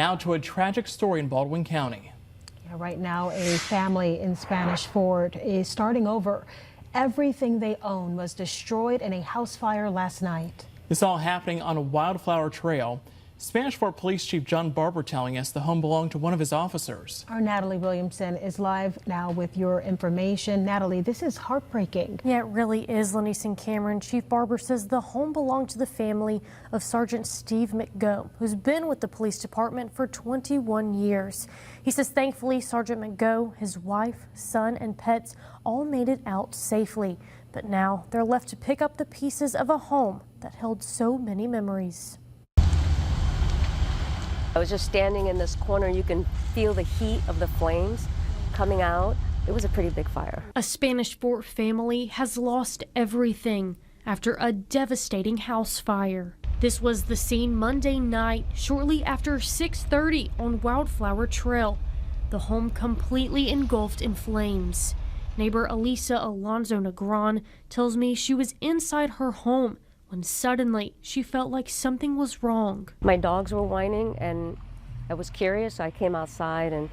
Now to a tragic story in Baldwin County. Yeah, right now, a family in Spanish Fort is starting over. Everything they own was destroyed in a house fire last night. This all happening on a wildflower trail. Spanish Fort Police Chief John Barber telling us the home belonged to one of his officers. Our Natalie Williamson is live now with your information. Natalie, this is heartbreaking. Yeah, it really is, Lenise and Cameron. Chief Barber says the home belonged to the family of Sergeant Steve McGo, who's been with the police department for 21 years. He says thankfully Sergeant McGo, his wife, son, and pets all made it out safely. But now they're left to pick up the pieces of a home that held so many memories. I was just standing in this corner. You can feel the heat of the flames coming out. It was a pretty big fire. A Spanish Fort family has lost everything after a devastating house fire. This was the scene Monday night, shortly after 6:30 on Wildflower Trail. The home completely engulfed in flames. Neighbor Elisa Alonso Negron tells me she was inside her home when suddenly she felt like something was wrong. My dogs were whining and I was curious. I came outside and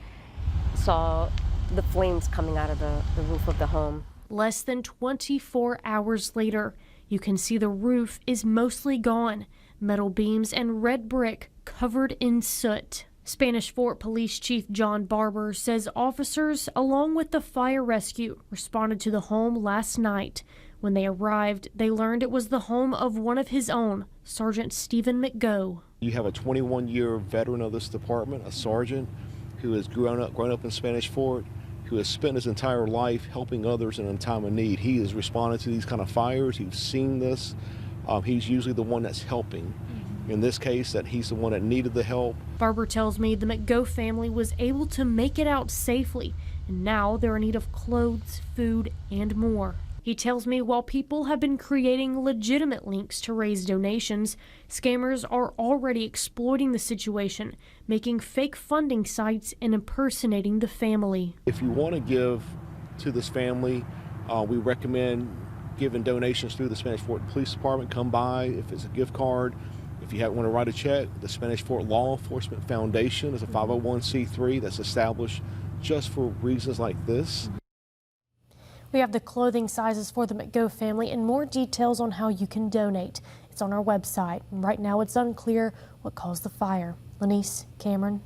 saw the flames coming out of the roof of the home. Less than 24 hours later, you can see the roof is mostly gone, metal beams and red brick covered in soot. Spanish Fort Police Chief John Barber says officers, along with the fire rescue, responded to the home last night. When they arrived, they learned it was the home of one of his own, Sergeant Stephen McGo. You have a 21-year veteran of this department, a sergeant who has grown up in Spanish Fort, who has spent his entire life helping others in a time of need. He has responded to these kind of fires. He's seen this. He's usually the one that's helping. In this case, that he's the one that needed the help. Barber tells me the McGo family was able to make it out safely, and now they're in need of clothes, food, and more. He tells me while people have been creating legitimate links to raise donations, scammers are already exploiting the situation, making fake funding sites and impersonating the family. If you want to give to this family, we recommend giving donations through the Spanish Fort Police Department. Come by if it's a gift card. If you want to write a check, the Spanish Fort Law Enforcement Foundation is a 501c3 that's established just for reasons like this. We have the clothing sizes for the McGo family and more details on how you can donate. It's on our website. Right now it's unclear what caused the fire. Lenise, Cameron.